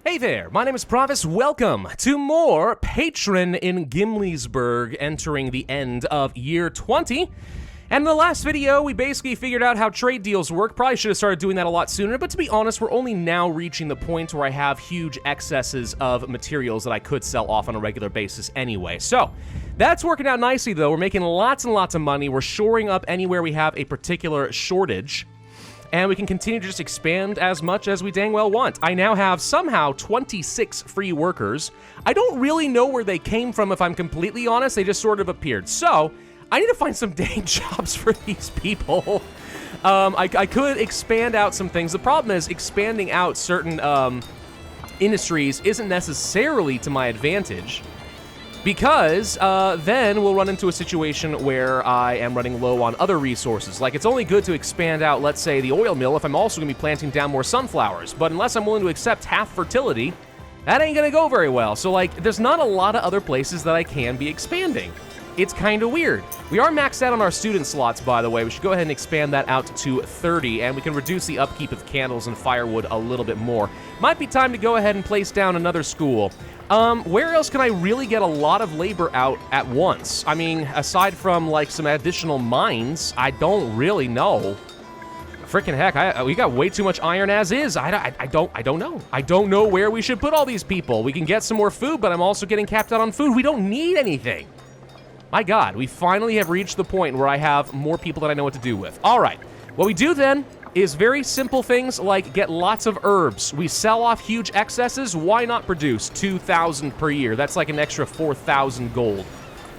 Hey there, my name is Pravus. Welcome to more Patron in Gimliesburg, entering the end of year 20. And in the last video, we basically figured out how trade deals work. Probably should have started doing that a lot sooner, but to be honest, we're only now reaching the point where I have huge excesses of materials that I could sell off on a regular basis anyway. So, that's working out nicely though. We're making lots and lots of money. We're shoring up anywhere we have a particular shortage. And we can continue to just expand as much as we dang well want. I now have somehow 26 free workers. I don't really know where they came from, if I'm completely honest. They just sort of appeared. So, I need to find some dang jobs for these people. I could expand out some things. The problem is expanding out certain industries isn't necessarily to my advantage. Because then we'll run into a situation where I am running low on other resources. Like, it's only good to expand out, let's say, the oil mill if I'm also going to be planting down more sunflowers. But unless I'm willing to accept half fertility, that ain't going to go very well. So, like, there's not a lot of other places that I can be expanding. It's kind of weird. We are maxed out on our student slots, by the way. We should go ahead and expand that out to 30, and we can reduce the upkeep of candles and firewood a little bit more. Might be time to go ahead and place down another school. Where else can I really get a lot of labor out at once? I mean, aside from, like, some additional mines, I don't really know. Frickin' heck, we got way too much iron as is. I don't know. I don't know where we should put all these people. We can get some more food, but I'm also getting capped out on food. We don't need anything. My God, we finally have reached the point where I have more people than I know what to do with. All right, what we do then is very simple things like get lots of herbs. We sell off huge excesses. Why not produce 2,000 per year? That's like an extra 4,000 gold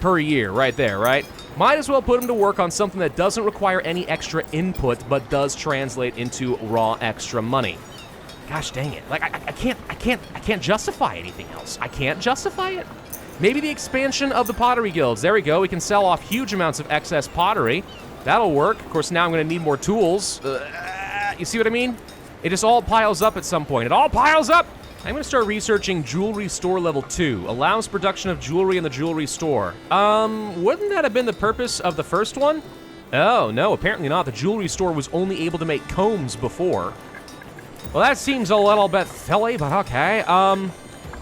per year right there, right? Might as well put them to work on something that doesn't require any extra input but does translate into raw extra money. Gosh dang it. Like, I can't justify anything else. I can't justify it. Maybe the expansion of the pottery guilds. There we go. We can sell off huge amounts of excess pottery. That'll work. Of course, now I'm going to need more tools. You see what I mean? It just all piles up at some point. It all piles up! I'm going to start researching Jewelry Store Level 2. Allows production of jewelry in the jewelry store. Wouldn't that have been the purpose of the first one? Oh, no, apparently not. The jewelry store was only able to make combs before. Well, that seems a little bit silly, but okay.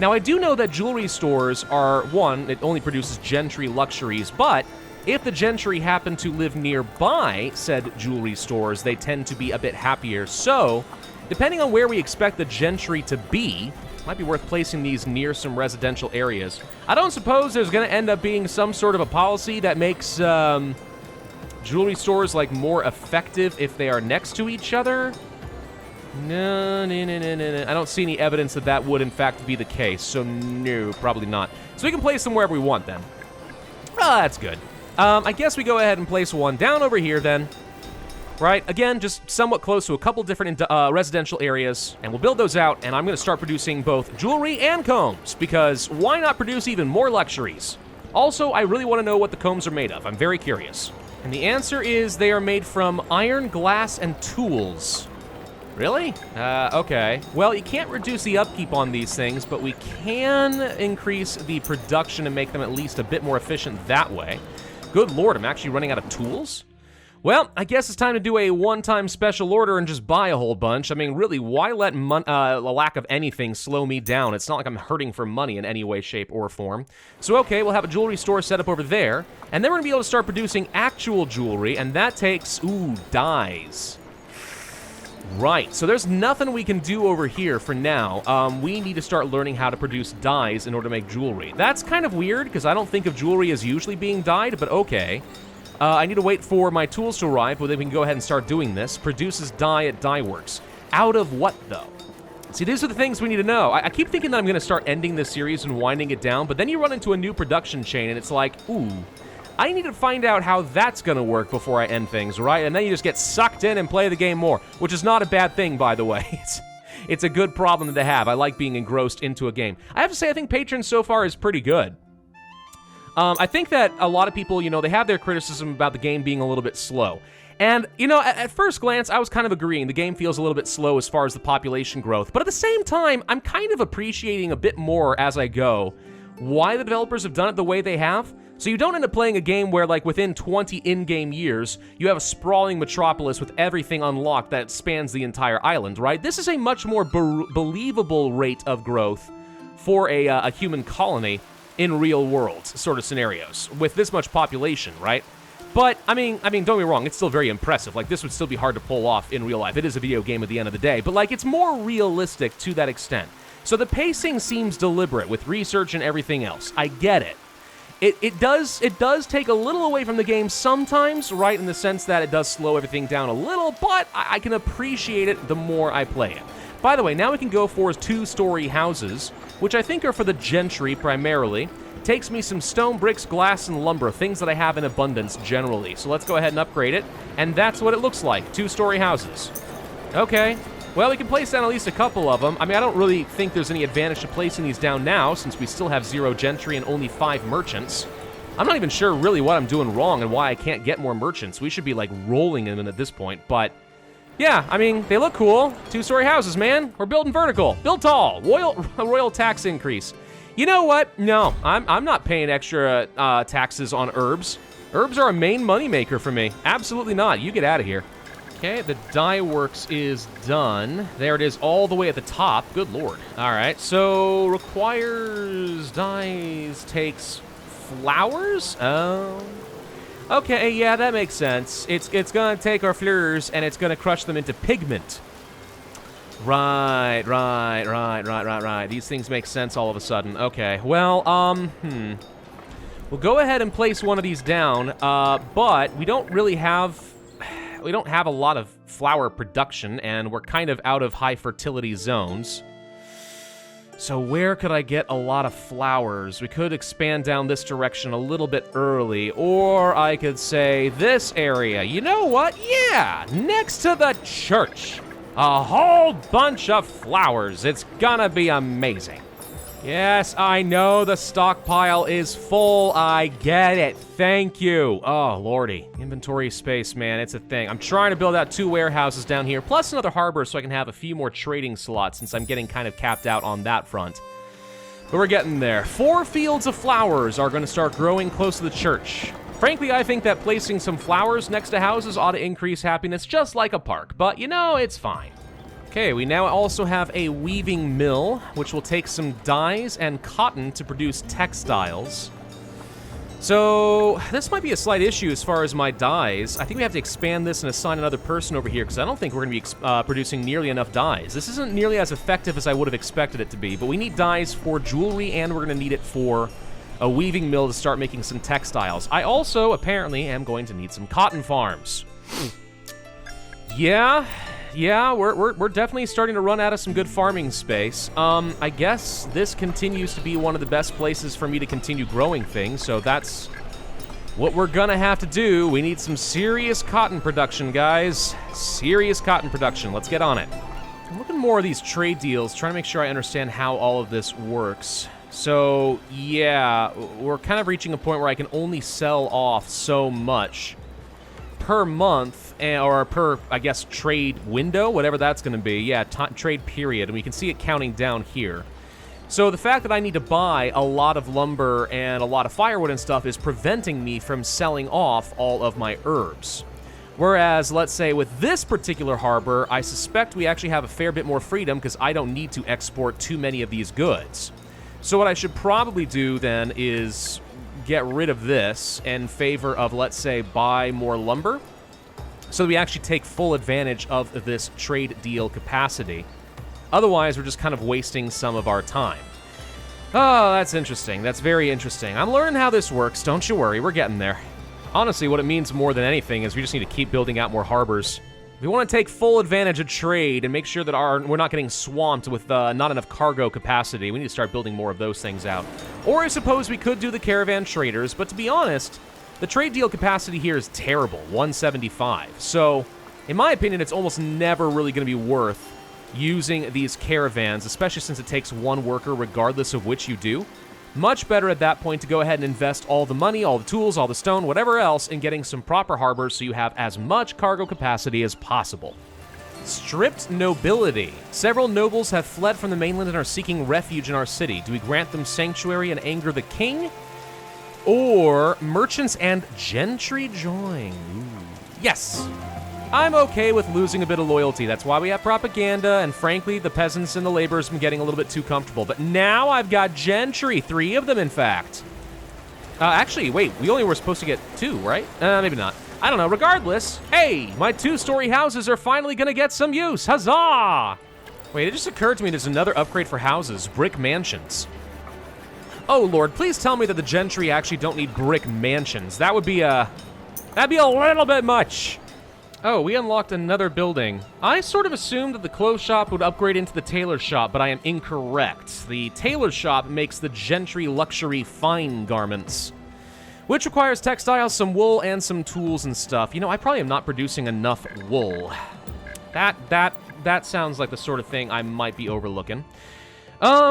Now, I do know that jewelry stores are, one, it only produces gentry luxuries, but if the gentry happen to live nearby said jewelry stores, they tend to be a bit happier. So, depending on where we expect the gentry to be, it might be worth placing these near some residential areas. I don't suppose there's going to end up being some sort of a policy that makes jewelry stores, like, more effective if they are next to each other. No. I don't see any evidence that that would, in fact, be the case. So, no, probably not. So we can place them wherever we want, then. Oh, that's good. I guess we go ahead and place one down over here, then. Right? Again, just somewhat close to a couple different residential areas. And we'll build those out, and I'm going to start producing both jewelry and combs. Because why not produce even more luxuries? Also, I really want to know what the combs are made of. I'm very curious. And the answer is they are made from iron, glass, and tools. Really? Okay. Well, you can't reduce the upkeep on these things, but we can increase the production and make them at least a bit more efficient that way. Good lord, I'm actually running out of tools? Well, I guess it's time to do a one-time special order and just buy a whole bunch. I mean, really, why let a lack of anything slow me down? It's not like I'm hurting for money in any way, shape, or form. So, okay, we'll have a jewelry store set up over there, and then we're going to be able to start producing actual jewelry, and that takes, dyes. Right, so there's nothing we can do over here for now. We need to start learning how to produce dyes in order to make jewelry. That's kind of weird, because I don't think of jewelry as usually being dyed, but okay. I need to wait for my tools to arrive, but then we can go ahead and start doing this. Produces dye at Dye Works. Out of what, though? See, these are the things we need to know. I keep thinking that I'm going to start ending this series and winding it down, but then you run into a new production chain, and it's like, ooh, I need to find out how that's going to work before I end things, right? And then you just get sucked in and play the game more, which is not a bad thing, by the way. It's a good problem to have. I like being engrossed into a game. I have to say, I think Patron so far is pretty good. I think that a lot of people, they have their criticism about the game being a little bit slow. And, at first glance, I was kind of agreeing. The game feels a little bit slow as far as the population growth. But at the same time, I'm kind of appreciating a bit more as I go why the developers have done it the way they have. So you don't end up playing a game where, like, within 20 in-game years, you have a sprawling metropolis with everything unlocked that spans the entire island, right? This is a much more believable rate of growth for a human colony in real-world sort of scenarios with this much population, right? But, I mean, don't get me wrong, it's still very impressive. Like, this would still be hard to pull off in real life. It is a video game at the end of the day, but, like, it's more realistic to that extent. So the pacing seems deliberate with research and everything else. I get it. It does take a little away from the game sometimes, right, in the sense that it does slow everything down a little, but I can appreciate it the more I play it. By the way, now we can go for 2-story houses, which I think are for the gentry primarily. Takes me some stone, bricks, glass, and lumber, things that I have in abundance generally. So let's go ahead and upgrade it, and that's what it looks like, 2-story houses. Okay, well, we can place down at least a couple of them. I mean, I don't really think there's any advantage to placing these down now, since we still have 0 gentry and only 5 merchants. I'm not even sure really what I'm doing wrong and why I can't get more merchants. We should be, like, rolling in them at this point, but yeah, I mean, they look cool. 2-story houses, man. We're building vertical. Build tall. Royal tax increase. You know what? No, I'm not paying extra taxes on herbs. Herbs are a main moneymaker for me. Absolutely not. You get out of here. Okay, the dye works is done. There it is all the way at the top. Good lord. All right, so requires dyes, takes flowers? Oh. Okay, yeah, that makes sense. It's gonna take our fleurs and it's gonna crush them into pigment. Right. These things make sense all of a sudden. Okay, well, we'll go ahead and place one of these down, but we don't have a lot of flower production, and we're kind of out of high fertility zones. So where could I get a lot of flowers? We could expand down this direction a little bit early, or I could say this area. You know what? Yeah, next to the church. A whole bunch of flowers. It's gonna be amazing. Yes, I know the stockpile is full. I get it. Thank you. Oh, lordy. Inventory space, man. It's a thing. I'm trying to build out 2 warehouses down here, plus another harbor so I can have a few more trading slots since I'm getting kind of capped out on that front. But we're getting there. 4 fields of flowers are going to start growing close to the church. Frankly, I think that placing some flowers next to houses ought to increase happiness just like a park, but you know, it's fine. Okay, we now also have a weaving mill, which will take some dyes and cotton to produce textiles. So this might be a slight issue as far as my dyes. I think we have to expand this and assign another person over here because I don't think we're going to be producing nearly enough dyes. This isn't nearly as effective as I would have expected it to be, but we need dyes for jewelry and we're going to need it for a weaving mill to start making some textiles. I also apparently am going to need some cotton farms. Yeah, we're definitely starting to run out of some good farming space. I guess this continues to be one of the best places for me to continue growing things, so that's what we're gonna have to do. We need some serious cotton production, guys. Serious cotton production. Let's get on it. I'm looking more at these trade deals, trying to make sure I understand how all of this works. So, yeah, we're kind of reaching a point where I can only sell off so much per month, or per, I guess, trade window, whatever that's going to be. Yeah, trade period, and we can see it counting down here. So the fact that I need to buy a lot of lumber and a lot of firewood and stuff is preventing me from selling off all of my herbs. Whereas, let's say, with this particular harbor, I suspect we actually have a fair bit more freedom because I don't need to export too many of these goods. So what I should probably do then is get rid of this in favor of, let's say, buy more lumber so that we actually take full advantage of this trade deal capacity. Otherwise, we're just kind of wasting some of our time. Oh, that's interesting. That's very interesting. I'm learning how this works. Don't you worry. We're getting there. Honestly, what it means more than anything is we just need to keep building out more harbors. We want to take full advantage of trade and make sure that we're not getting swamped with not enough cargo capacity. We need to start building more of those things out. Or I suppose we could do the caravan traders, but to be honest, the trade deal capacity here is terrible, 175. So, in my opinion, it's almost never really going to be worth using these caravans, especially since it takes one worker regardless of which you do. Much better at that point to go ahead and invest all the money, all the tools, all the stone, whatever else, in getting some proper harbors so you have as much cargo capacity as possible. Stripped nobility. Several nobles have fled from the mainland and are seeking refuge in our city. Do we grant them sanctuary and anger the king? Or merchants and gentry join? Ooh. Yes. I'm okay with losing a bit of loyalty. That's why we have propaganda, and frankly, the peasants and the laborers have been getting a little bit too comfortable. But now I've got gentry, 3 of them, in fact. Actually, wait, we only were supposed to get 2, right? Maybe not. I don't know. Regardless, hey, my 2-story houses are finally gonna get some use. Huzzah! Wait, it just occurred to me there's another upgrade for houses, brick mansions. Oh, Lord, please tell me that the gentry actually don't need brick mansions. That would be that'd be a little bit much. Oh, we unlocked another building. I sort of assumed that the clothes shop would upgrade into the tailor shop, but I am incorrect. The tailor shop makes the gentry luxury fine garments, which requires textiles, some wool, and some tools and stuff. You know, I probably am not producing enough wool. That sounds like the sort of thing I might be overlooking.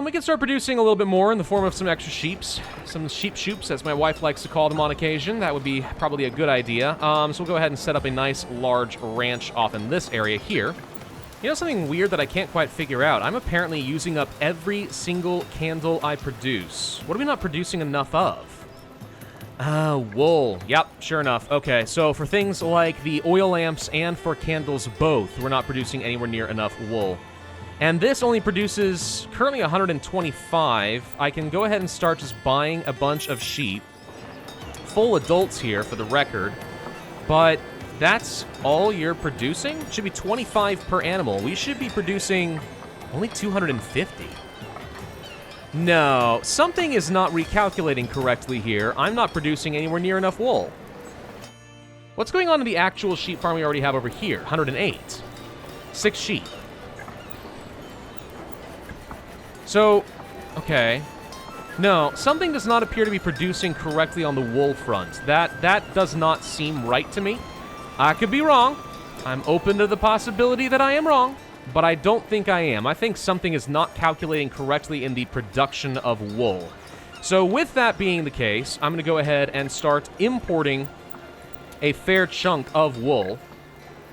We can start producing a little bit more in the form of some extra sheeps. Some sheep shoops, as my wife likes to call them on occasion. That would be probably a good idea. So we'll go ahead and set up a nice, large ranch off in this area here. You know something weird that I can't quite figure out? I'm apparently using up every single candle I produce. What are we not producing enough of? Wool. Yep, sure enough. Okay, so for things like the oil lamps and for candles both, we're not producing anywhere near enough wool. And this only produces currently 125. I can go ahead and start just buying a bunch of sheep. Full adults here, for the record. But that's all you're producing? It should be 25 per animal. We should be producing only 250. No, something is not recalculating correctly here. I'm not producing anywhere near enough wool. What's going on in the actual sheep farm we already have over here? 108. 6 sheep. So, okay. No, something does not appear to be producing correctly on the wool front. That does not seem right to me. I could be wrong. I'm open to the possibility that I am wrong, but I don't think I am. I think something is not calculating correctly in the production of wool. So with that being the case, I'm going to go ahead and start importing a fair chunk of wool.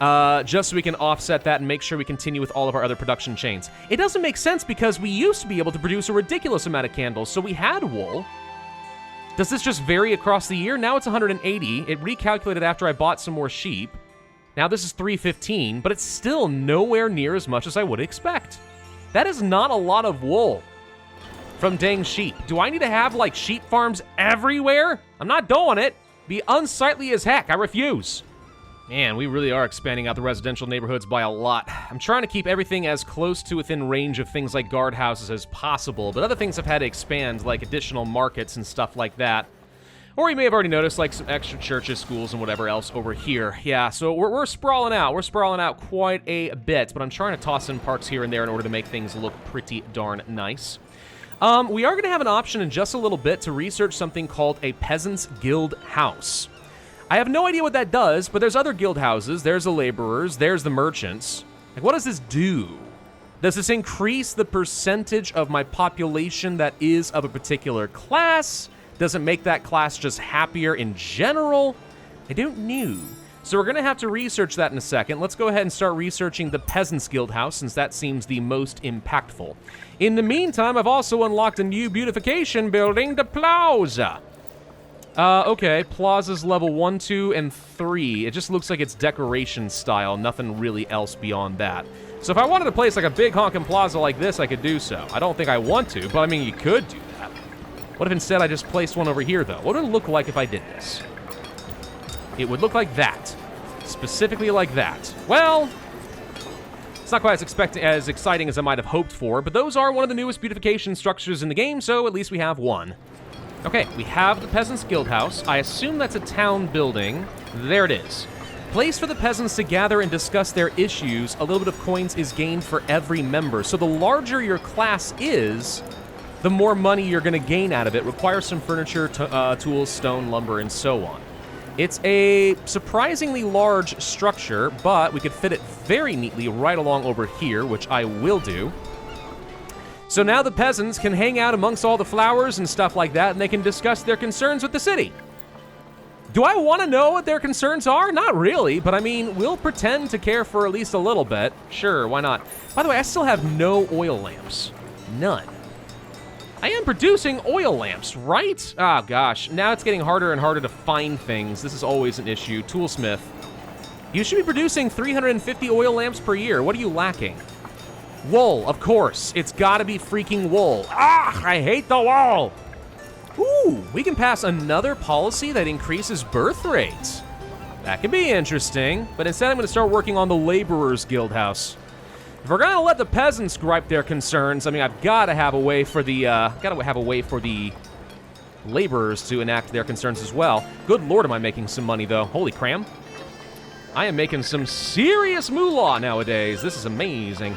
Just so we can offset that and make sure we continue with all of our other production chains. It doesn't make sense because we used to be able to produce a ridiculous amount of candles, so we had wool. Does this just vary across the year? Now it's 180. It recalculated after I bought some more sheep. Now this is 315, but it's still nowhere near as much as I would expect. That is not a lot of wool from dang sheep. Do I need to have, like, sheep farms everywhere? I'm not doing it. Be unsightly as heck. I refuse. Man, we really are expanding out the residential neighborhoods by a lot. I'm trying to keep everything as close to within range of things like guardhouses as possible, but other things have had to expand, like additional markets and stuff like that. Or you may have already noticed, like, some extra churches, schools, and whatever else over here. Yeah, so we're sprawling out. We're sprawling out quite a bit, but I'm trying to toss in parks here and there in order to make things look pretty darn nice. We are going to have an option in just a little bit to research something called a Peasants Guildhouse. I have no idea what that does, but there's other guild houses. There's the laborers. There's the merchants. Like, what does this do? Does this increase the percentage of my population that is of a particular class? Does it make that class just happier in general? I don't know. So we're going to have to research that in a second. Let's go ahead and start researching the Peasants Guildhouse, since that seems the most impactful. In the meantime, I've also unlocked a new beautification building, the Plaza. Okay, Plaza's level 1, 2, and 3. It just looks like it's decoration style, nothing really else beyond that. So if I wanted to place like a big honkin' plaza like this, I could do so. I don't think I want to, but I mean, you could do that. What if instead I just placed one over here, though? What would it look like if I did this? It would look like that. Specifically like that. Well, it's not quite as exciting as I might have hoped for, but those are one of the newest beautification structures in the game, so at least we have one. Okay, we have the Peasants Guildhouse. I assume that's a town building. There it is. Place for the peasants to gather and discuss their issues. A little bit of coins is gained for every member. So the larger your class is, the more money you're going to gain out of it. Requires some furniture, tools, stone, lumber, and so on. It's a surprisingly large structure, but we could fit it very neatly right along over here, which I will do. So now the peasants can hang out amongst all the flowers and stuff like that, and they can discuss their concerns with the city. Do I want to know what their concerns are? Not really, but I mean, we'll pretend to care for at least a little bit. Sure, why not? By the way, I still have no oil lamps. None. I am producing oil lamps, right? Oh gosh, now it's getting harder and harder to find things. This is always an issue. Toolsmith. You should be producing 350 oil lamps per year. What are you lacking? Wool, of course. It's gotta be freaking wool. Ah, I hate the wool. Ooh, we can pass another policy that increases birth rates. That could be interesting, but instead I'm gonna start working on the Laborers Guildhouse. If we're gonna let the peasants gripe their concerns, I mean, I've gotta have a way for the, laborers to enact their concerns as well. Good lord, am I making some money though. Holy cram. I am making some serious moolah nowadays. This is amazing.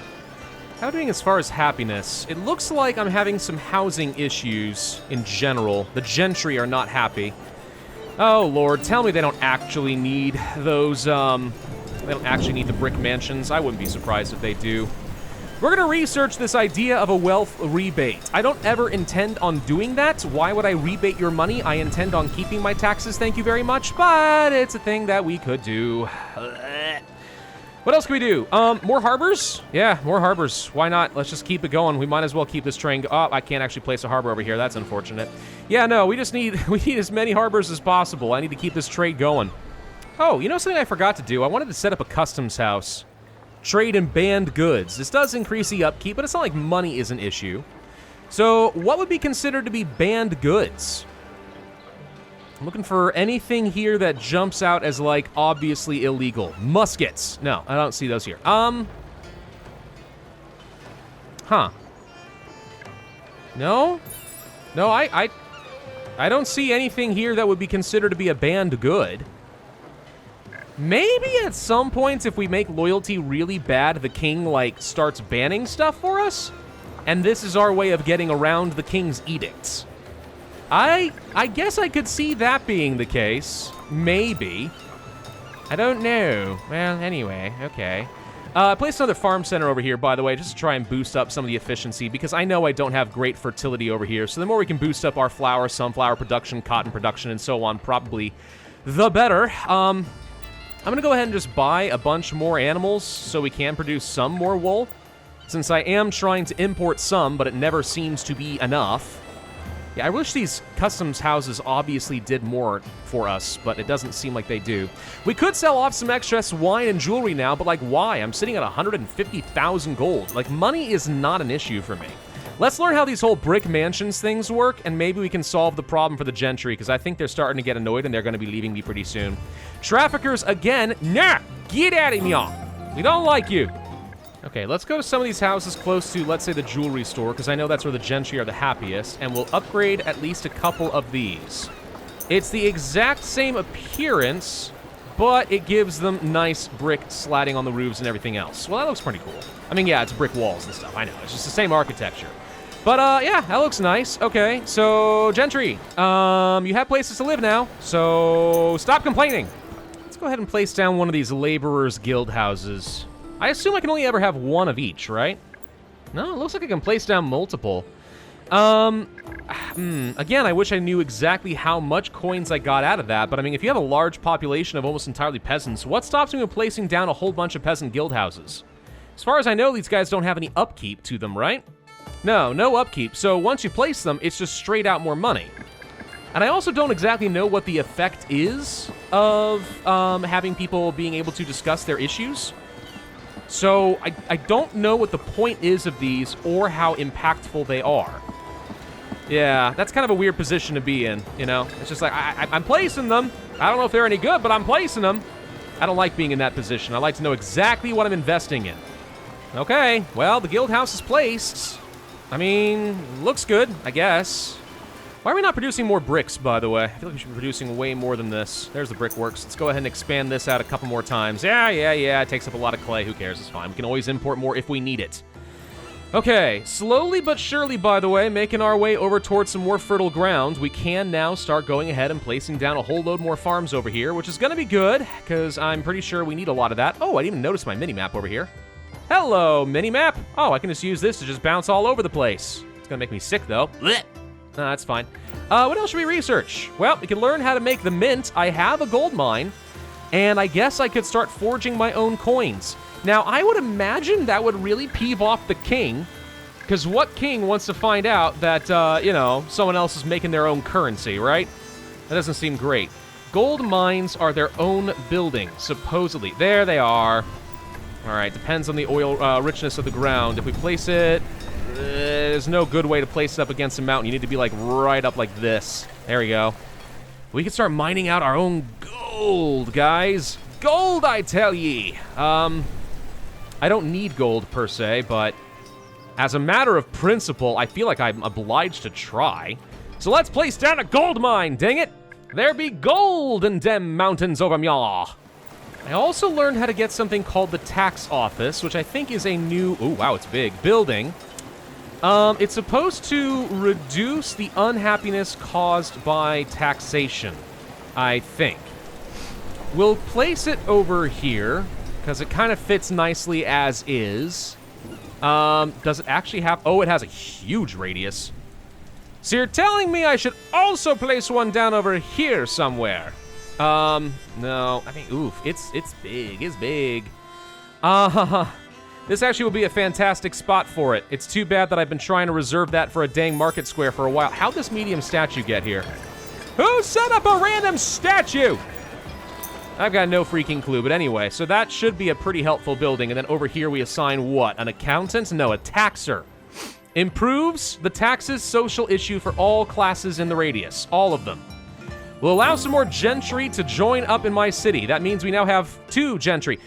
How are we doing as far as happiness? It looks like I'm having some housing issues in general. The gentry are not happy. Oh lord, tell me they don't actually need those, they don't actually need the brick mansions. I wouldn't be surprised if they do. We're gonna research this idea of a wealth rebate. I don't ever intend on doing that. Why would I rebate your money? I intend on keeping my taxes, thank you very much, but it's a thing that we could do. What else can we do? More harbors? Yeah, more harbors. Why not? Let's just keep it going. We might as well keep this train. Oh, I can't actually place a harbor over here. That's unfortunate. Yeah, no, we need as many harbors as possible. I need to keep this trade going. Oh, you know something I forgot to do? I wanted to set up a customs house. Trade in banned goods. This does increase the upkeep, but it's not like money is an issue. So, what would be considered to be banned goods? I'm looking for anything here that jumps out as, like, obviously illegal. Muskets. No, I don't see those here. Huh. No? No, I don't see anything here that would be considered to be a banned good. Maybe at some points, if we make loyalty really bad, the king, like, starts banning stuff for us? And this is our way of getting around the king's edicts. I guess I could see that being the case. Maybe. I don't know. Well, anyway, okay. I placed another farm center over here, by the way, just to try and boost up some of the efficiency, because I know I don't have great fertility over here, so the more we can boost up our flour, sunflower production, cotton production, and so on, probably the better. I'm gonna go ahead and just buy a bunch more animals so we can produce some more wool, since I am trying to import some, but it never seems to be enough. Yeah, I wish these customs houses obviously did more for us, but it doesn't seem like they do. We could sell off some excess wine and jewelry now, but like, why? I'm sitting at 150,000 gold. Like, money is not an issue for me. Let's learn how these whole brick mansions things work, and maybe we can solve the problem for the gentry, because I think they're starting to get annoyed and they're going to be leaving me pretty soon. Traffickers again. Nah, get out of here. We don't like you. Okay, let's go to some of these houses close to, let's say, the jewelry store, because I know that's where the gentry are the happiest, and we'll upgrade at least a couple of these. It's the exact same appearance, but it gives them nice brick slatting on the roofs and everything else. Well, that looks pretty cool. I mean, yeah, it's brick walls and stuff. I know, it's just the same architecture. But, yeah, that looks nice. Okay, so, gentry, you have places to live now, so stop complaining. Let's go ahead and place down one of these laborers' guild houses. I assume I can only ever have one of each, right? No, it looks like I can place down multiple. Again, I wish I knew exactly how much coins I got out of that, but I mean, if you have a large population of almost entirely peasants, what stops me from placing down a whole bunch of peasant guild houses? As far as I know, these guys don't have any upkeep to them, right? No upkeep, so once you place them, it's just straight out more money. And I also don't exactly know what the effect is of having people being able to discuss their issues. So, I don't know what the point is of these or how impactful they are. Yeah, that's kind of a weird position to be in, you know? It's just like, I'm placing them. I don't know if they're any good, but I'm placing them. I don't like being in that position. I like to know exactly what I'm investing in. Okay, well, the guild house is placed. I mean, looks good, I guess. Why are we not producing more bricks, by the way? I feel like we should be producing way more than this. There's the brickworks. Let's go ahead and expand this out a couple more times. Yeah, it takes up a lot of clay. Who cares? It's fine. We can always import more if we need it. Okay, slowly but surely, by the way, making our way over towards some more fertile ground. We can now start going ahead and placing down a whole load more farms over here, which is going to be good, because I'm pretty sure we need a lot of that. Oh, I didn't even notice my mini-map over here. Hello, mini-map. Oh, I can just use this to just bounce all over the place. It's going to make me sick, though. Blech. That's fine. What else should we research? Well, we can learn how to make the mint. I have a gold mine, and I guess I could start forging my own coins. Now, I would imagine that would really peeve off the king, because what king wants to find out that, you know, someone else is making their own currency, right? That doesn't seem great. Gold mines are their own building, supposedly. There they are. All right, depends on the oil richness of the ground. If we place it, there's no good way to place it up against a mountain. You need to be like right up like this. There we go. We can start mining out our own gold, guys. Gold, I tell ye. I don't need gold per se, but as a matter of principle, I feel like I'm obliged to try. So let's place down a gold mine, dang it. There be gold in dem mountains over yaw. I also learned how to get something called the tax office, which I think is a new, oh wow, it's big, building. It's supposed to reduce the unhappiness caused by taxation, I think. We'll place it over here, because it kind of fits nicely as is. Does it actually have, oh, it has a huge radius. So you're telling me I should also place one down over here somewhere? No, I mean, oof, it's big, it's big. This actually will be a fantastic spot for it. It's too bad that I've been trying to reserve that for a dang market square for a while. How'd this medium statue get here? Who set up a random statue? I've got no freaking clue, but anyway, so that should be a pretty helpful building, and then over here we assign what? An accountant? No, a taxer. Improves the taxes social issue for all classes in the radius, all of them. Will allow some more gentry to join up in my city. That means we now have 2 gentry.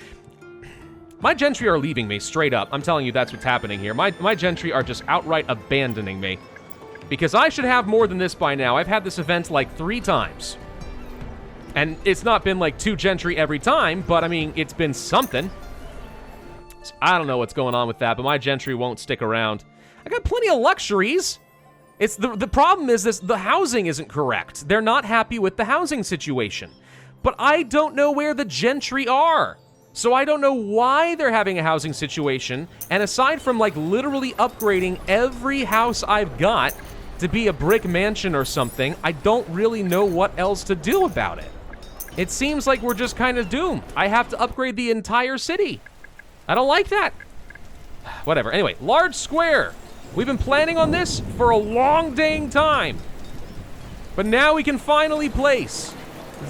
My gentry are leaving me, straight up. I'm telling you, that's what's happening here. My gentry are just outright abandoning me. Because I should have more than this by now. I've had this event like 3 times. And it's not been like 2 gentry every time, but I mean, it's been something. So I don't know what's going on with that, but my gentry won't stick around. I got plenty of luxuries. It's the problem is the housing isn't correct. They're not happy with the housing situation. But I don't know where the gentry are. So I don't know why they're having a housing situation. And aside from like literally upgrading every house I've got to be a brick mansion or something, I don't really know what else to do about it. It seems like we're just kind of doomed. I have to upgrade the entire city. I don't like that. Whatever. Anyway, large square. We've been planning on this for a long dang time. But now we can finally place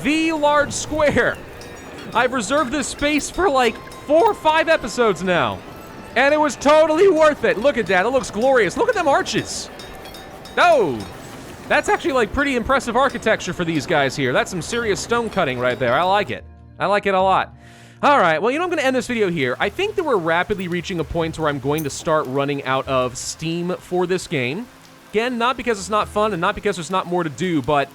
the large square. I've reserved this space for like 4 or 5 episodes now. And it was totally worth it. Look at that, it looks glorious. Look at them arches. No, that's actually like pretty impressive architecture for these guys here. That's some serious stone cutting right there. I like it. I like it a lot. All right, well, you know, I'm going to end this video here. I think that we're rapidly reaching a point where I'm going to start running out of steam for this game. Again, not because it's not fun and not because there's not more to do, but,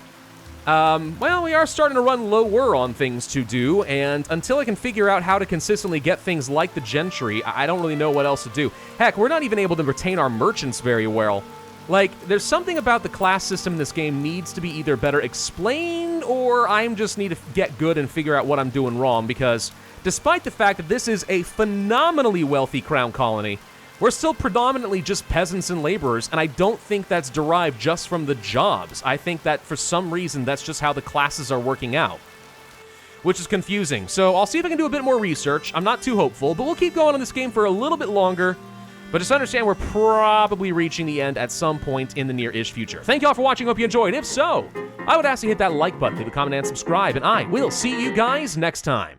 well, we are starting to run lower on things to do, and until I can figure out how to consistently get things like the gentry, I don't really know what else to do. Heck, we're not even able to retain our merchants very well. Like, there's something about the class system in this game needs to be either better explained, or I just need to get good and figure out what I'm doing wrong, because despite the fact that this is a phenomenally wealthy crown colony, we're still predominantly just peasants and laborers, and I don't think that's derived just from the jobs. I think that for some reason, that's just how the classes are working out, which is confusing. So I'll see if I can do a bit more research. I'm not too hopeful, but we'll keep going on this game for a little bit longer. But just understand we're probably reaching the end at some point in the near-ish future. Thank y'all for watching. Hope you enjoyed. If so, I would ask you to hit that like button, leave a comment, and subscribe, and I will see you guys next time.